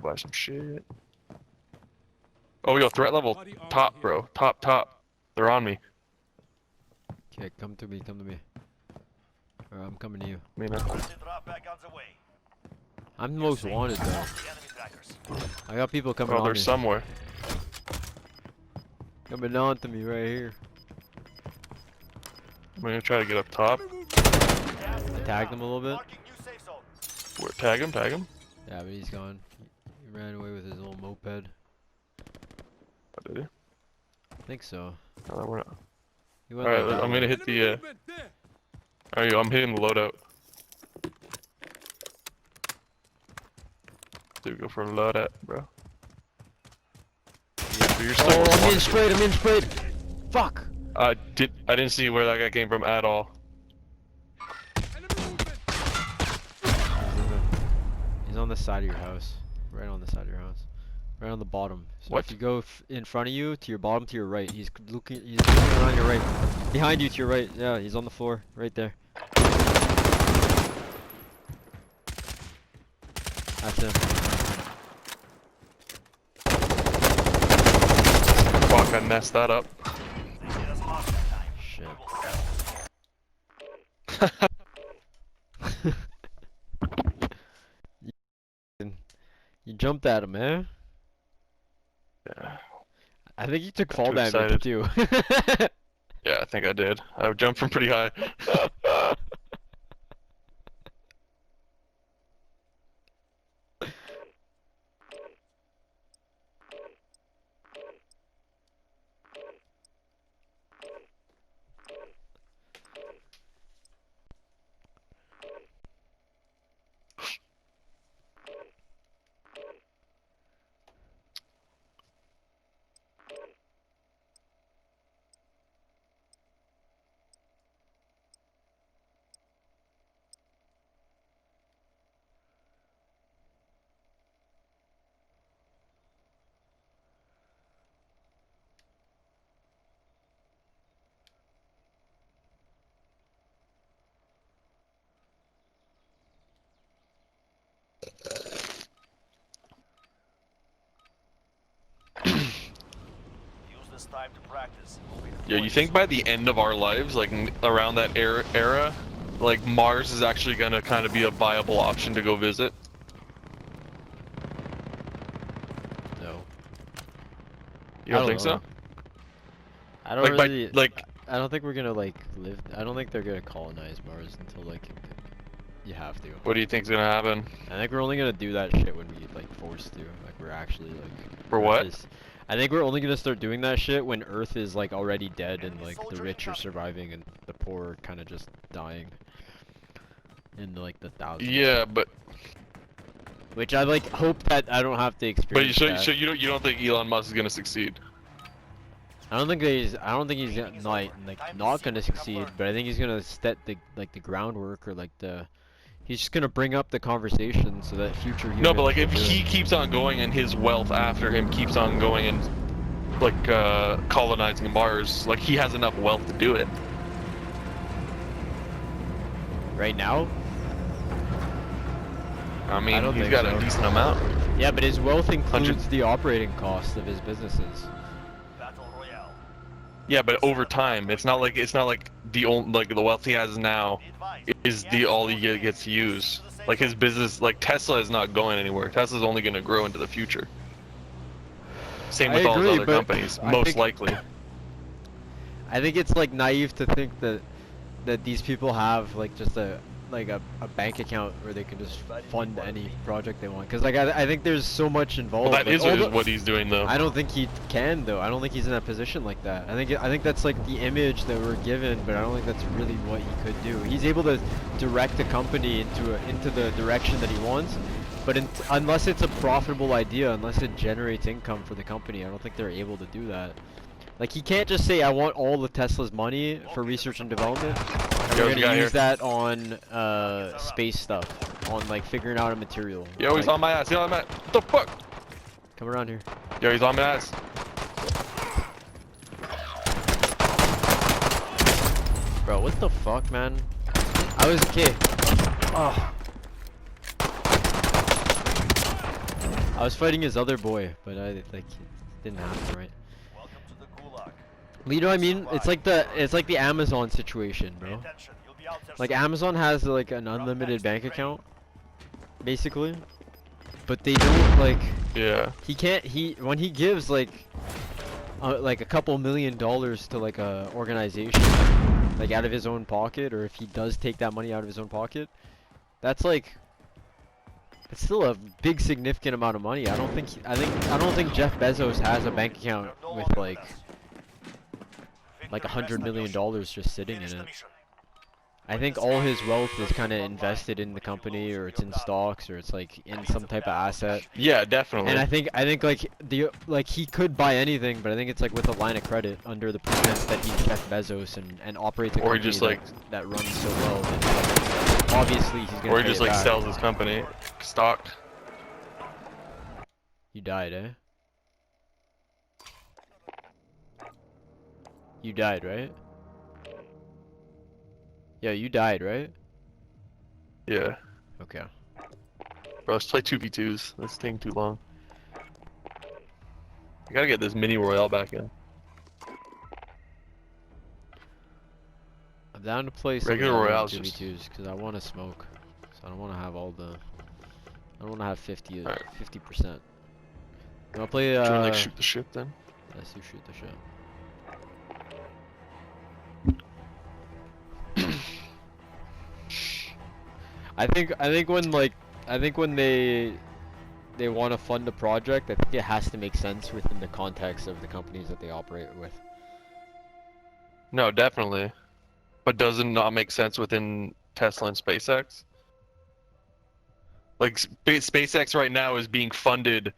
buy some shit. Oh, yo, threat level top, bro. Top. They're on me. Okay, come to me. Or I'm coming to you. I'm the most wanted though. I got people coming Oh, on they're me. somewhere. Coming on to me right here. I'm gonna try to get up top. I tagged him a little bit. Where, tag him. Yeah, but he's gone. He ran away with his little moped. Oh, did he? I think so. Oh, we're not. He went Alright, like that I'm way. gonna hit the, Alright, yo, I'm hitting the loadout. Dude, go for a loadout, bro. Yeah, you're still Oh, I'm in sprayed! Fuck! I didn't see where that guy came from at all. He's on the side of your house. Right on the side of your house. Right on the bottom. So What? if you go in front of you, to your bottom, to your right. He's looking on your right. Behind you, to your right. Yeah, he's on the floor. Right there. That's him. Fuck, I messed that up. Shit. You jumped at him, eh? Yeah. I think you took Got fall too damage excited. too. Yeah, I think I did. I jumped from pretty high. Yeah, you think by the end of our lives, like around that era, like Mars is actually gonna kind of be a viable option to go visit? No. You don't I think so? know. I don't Like really. like I don't think we're gonna like live. I don't think they're gonna colonize Mars until like you have to. what do you think's gonna happen? I think we're only gonna do that shit when we get like forced to. Like we're actually like. For Earth what? I think we're only gonna start doing that shit when Earth is like already dead and like the rich are surviving and the poor are kind of just dying. In like the thousands. Yeah, but Which I like hope that I don't have to experience. so you don't think Elon Musk is gonna succeed? I don't think he's not gonna succeed, but I think he's gonna set the groundwork or like he's just gonna bring up the conversation so that future humans No, but like will if do he it. keeps on going and his wealth after him keeps on going and like colonizing Mars, like he has enough wealth to do it. Right now? I I mean, don't he's think got so. a decent amount. Yeah, but his wealth includes Hundred- the operating costs of his businesses. Yeah, but over time, it's not like the only like the wealth he has now is the all he gets to use. Like his business, like Tesla is not going anywhere. Tesla's only going to grow into the future. Same with I all his agree, other but companies, I most think- likely. I think it's like naive to think that these people have like just a bank account where they can just fund any project they want. Cause like I think there's so much involved. Well, that like, is all the- what he's doing though. I don't think he can though. I don't think he's in a position like that. I think that's like the image that we're given, but I don't think that's really what he could do. He's able to direct the company into the direction that he wants, but unless it's a profitable idea, unless it generates income for the company, I don't think they're able to do that. Like he can't just say I want all of Tesla's money for research and development. And Yo, we're the guy gonna here. use that on space stuff, on like figuring out a material. Yo, he's Like, on my ass. He's on my ass. What the fuck? Come around here. Yo, he's on my ass. Bro, what the fuck, man? I was a kid. Oh. I was fighting his other boy, but I like it didn't happen right. You know what I mean? It's like the Amazon situation, bro. Like Amazon has like an unlimited bank account, basically, but they don't like. Yeah. When he gives like a couple $1,000,000 to like a organization, like out of his own pocket, or if he does take that money out of his own pocket, that's like. It's still a big significant amount of money. I don't think Jeff Bezos has a bank account with like $100 million just sitting in it. I think all his wealth is kind of invested in the company, or it's in stocks, or it's like in some type of asset. Yeah, definitely. And I think like he could buy anything, but I think it's like with a line of credit under the pretense that he's Jeff Bezos and operates a company just like that runs so well. That, obviously, he's gonna. Or he pay just it like back. sells his company stock. You died, eh? You died, right? Yeah, you died, right? Yeah. Okay. Bro, let's play 2v2s. That's taking too long. I gotta get this mini royale back in. I'm down to play some Regular royales 2v2s because I want to smoke. So I don't want to have all the. I don't want to have 50%. Right. You wanna play? Do you wanna like shoot the ship then? Let's do shoot the ship. I think when they want to fund a project, I think it has to make sense within the context of the companies that they operate with. No, definitely. But does it not make sense within Tesla and SpaceX? Like SpaceX right now is being funded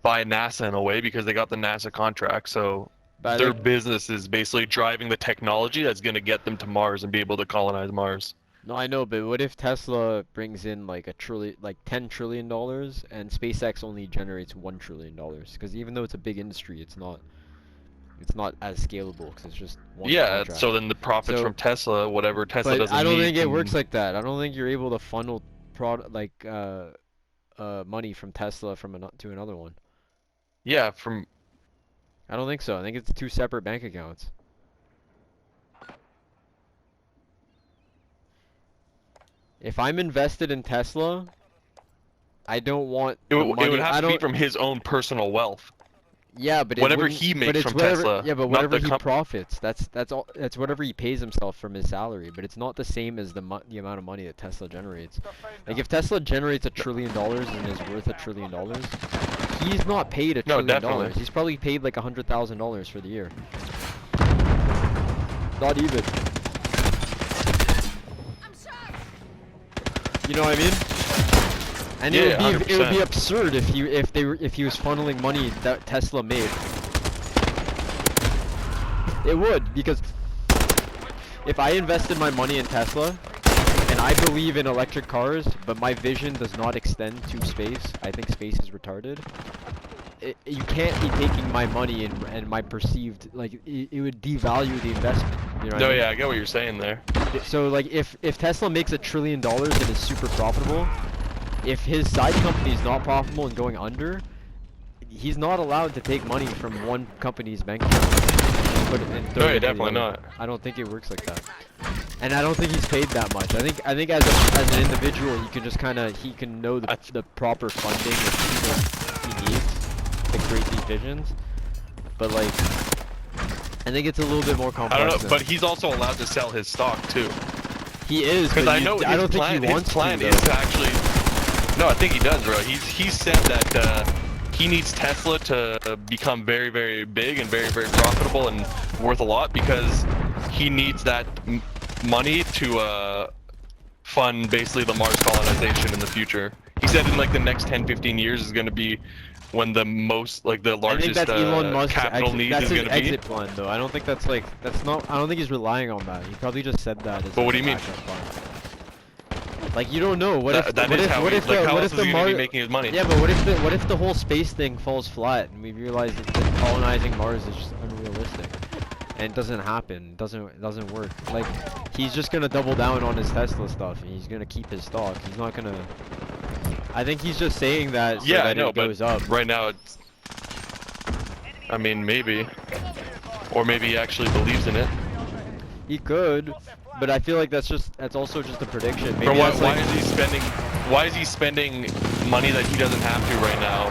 by NASA in a way because they got the NASA contract, so But I their think- business is basically driving the technology that's going to get them to Mars and be able to colonize Mars. No, I know, but what if Tesla brings in like $10 trillion and SpaceX only generates $1 trillion? Because even though it's a big industry, it's not as scalable because it's just one Yeah, contract. so then the profits So- from Tesla, whatever Tesla But doesn't I don't need think it can- works like that. I don't think you're able to funnel money from Tesla to another one. Yeah, from I don't think so. I think it's two separate bank accounts. If I'm invested in Tesla, I don't want it, the would- money. it would have I to be don't. from his own personal wealth. Yeah, but whatever wouldn't- he but makes it's from whatever, Tesla, Yeah, but not whatever the he profits, that's all. That's whatever he pays himself from his salary. But it's not the same as the amount of money that Tesla generates. Like if Tesla generates $1 trillion and is worth $1 trillion, he's not paid $1 No, trillion. definitely. He's probably paid like $100,000 for the year. Not even. You know what I mean? And Yeah, it would be 100%. absurd if he was funneling money that Tesla made. It would, because if I invested my money in Tesla and I believe in electric cars, but my vision does not extend to space, I think space is retarded. You can't be taking my money and my perceived, like it would devalue the investment. You know what I No, mean? yeah, I get what you're saying there. So like if Tesla makes $1 trillion and is super profitable, if his side company is not profitable and going under, he's not allowed to take money from one company's bank account and put it and throw No, it yeah, into the definitely other. not. I don't think it works like that. And I don't think he's paid that much. I think as an individual, he can just he can know the proper funding and people he needs to create these visions. But like, I think it's a little bit more complex. I don't know, than- but he's also allowed to sell his stock too. he is. Because but I know I don't think he wants his plan to. is though. to actually. No, I think he does, bro. He said that he needs Tesla to become very, very big and very, very profitable and worth a lot because he needs that money to fund basically the Mars colonization in the future. He said in like the next 10, 15 years is going to be when the most, like the I think largest that's Elon Musk's capital exit, needs that's is his going to be. exit plan, though. I don't think that's not. I don't think he's relying on that. He probably just said that. As But what like do a you mean? backup plan. Like you don't know. What That if is how what he, if like the how what else if is the he going to be Mars? making his money? Yeah, but what if the whole space thing falls flat and we realize that colonizing Mars is just unrealistic and it doesn't happen? It doesn't work. Like he's just gonna double down on his Tesla stuff and he's gonna keep his stock. He's not gonna. I think he's just saying that so Yeah, that I know, it goes but up. right now it's. I mean, maybe, or maybe he actually believes in it. He could, but I feel like that's also just a prediction. Maybe For what? that's Why like, is he spending? Why is he spending money that he doesn't have to right now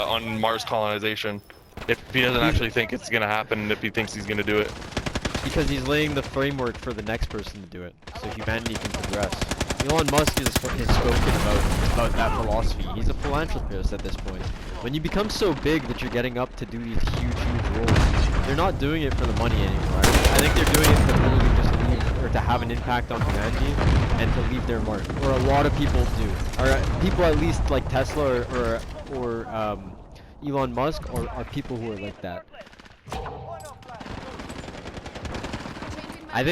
on Mars colonization? If he doesn't actually think it's gonna happen, and if he thinks he's gonna do it. because he's laying the framework for the next person to do it, so humanity can progress. Elon Musk has spoken about that philosophy. He's a philanthropist at this point. When you become so big that you're getting up to do these huge roles, they're not doing it for the money anymore. I think they're doing it to really just leave, or to have an impact on humanity, and to leave their mark. Or a lot of people do. Or people at least like Tesla or Elon Musk are people who are like that. I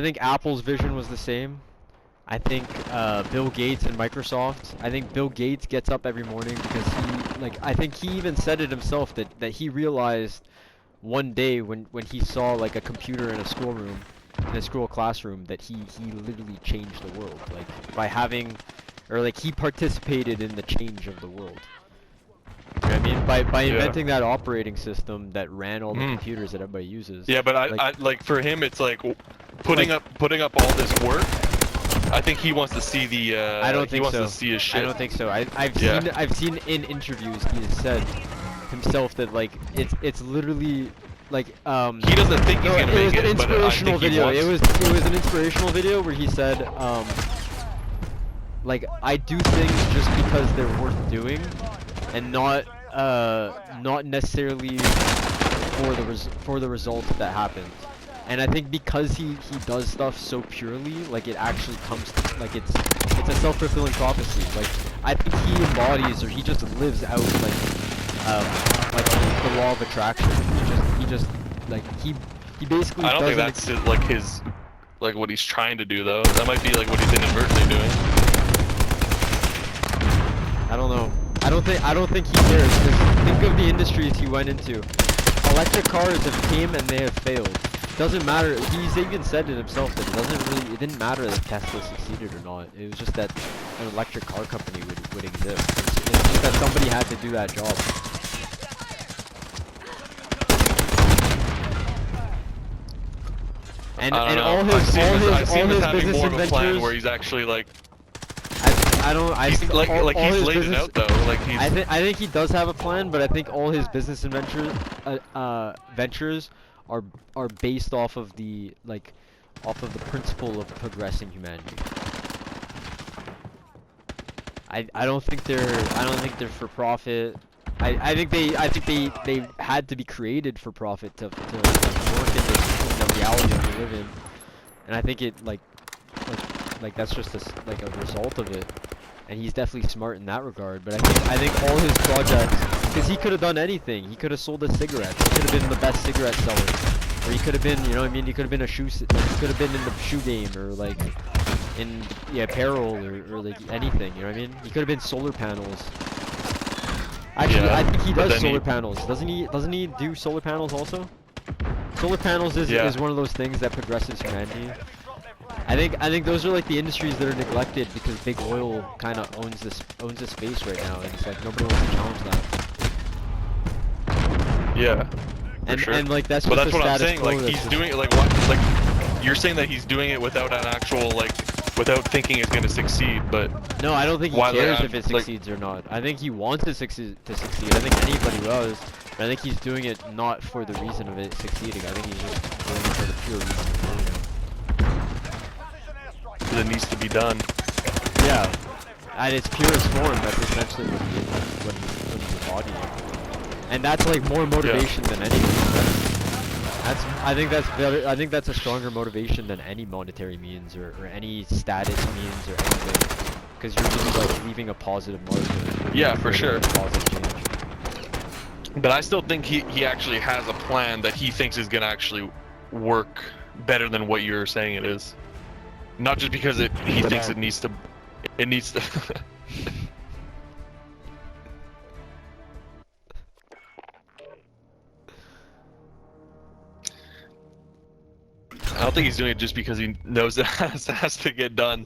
think Apple's vision was the same. I think Bill Gates and Microsoft. I think Bill Gates gets up every morning because I think he even said it himself that he realized one day when he saw like a computer in a schoolroom, in a school classroom, that he literally changed the world, like by having, or like he participated in the change of the world. You know what I mean? By inventing that operating system that ran all the computers that everybody uses. Yeah, but I like for him, it's like putting up all this work. I think he wants to see the. I don't think he wants so. to see his shit. I don't think so. I've seen in interviews he has said himself that like it's literally like He doesn't think he's gonna make it, it was an but I inspirational think he video. wants. It was an inspirational video where he said like I do things just because they're worth doing, and not necessarily for the result that happens. And I think because he does stuff so purely, like it actually comes to, like it's a self-fulfilling prophecy. Like I think he embodies, or he just lives out like the law of attraction. He just like he basically. I don't think that's like his, like what he's trying to do though. That might be like what he's inadvertently doing. I don't know. I don't think he cares. 'Cause think of the industries he went into. Electric cars have came and they have failed. Doesn't matter. He's even said it himself that it didn't matter that Tesla succeeded or not. It was just that an electric car company would exist. It's just that somebody had to do that job. And all his business more of a plan adventures where he's actually like. I He's think like all he's his laid it business- out though. Like he's. I think he does have a plan, but I think all his business ventures are based off of the principle of progressing humanity. I don't think they're for profit. I think they had to be created for profit to work in the reality that we live in, and I think it like that's just a result of it. And he's definitely smart in that regard. But I think all his projects, because he could have done anything. He could have sold his cigarettes. He could have been the best cigarette seller, or he could have been, you know what I mean? He could have been he could have been in the shoe game, or like in apparel, or like anything. You know what I mean? He could have been solar panels. Actually, Yeah, I think he but does then solar panels. Doesn't he do solar panels also? Solar panels is one of those things that progresses humanity. I think those are like the industries that are neglected because big oil kind of owns this space right now, and it's like nobody wants to challenge that. Yeah. And like that's but just that's what I'm status saying. quo. Like he's doing it like what? Like you're saying that he's doing it without an actual without thinking it's gonna succeed. But no, I don't think he why cares if it succeeds or not. I think he wants it to succeed. I think anybody does. But I think he's doing it not for the reason of it succeeding. I think he's just doing it for the pure reason of doing it. that needs to be done. Yeah, at its purest form, that's essentially what he's embodying, and that's like more motivation than anything. I think that's better. I think that's a stronger motivation than any monetary means or any status means or anything, because you're just like leaving a positive mark. Yeah, for sure. Positive change. But I still think he actually has a plan that he thinks is gonna actually work better than what you're saying it is. Not just because he thinks it needs to. It needs to. I don't think he's doing it just because he knows it has to get done.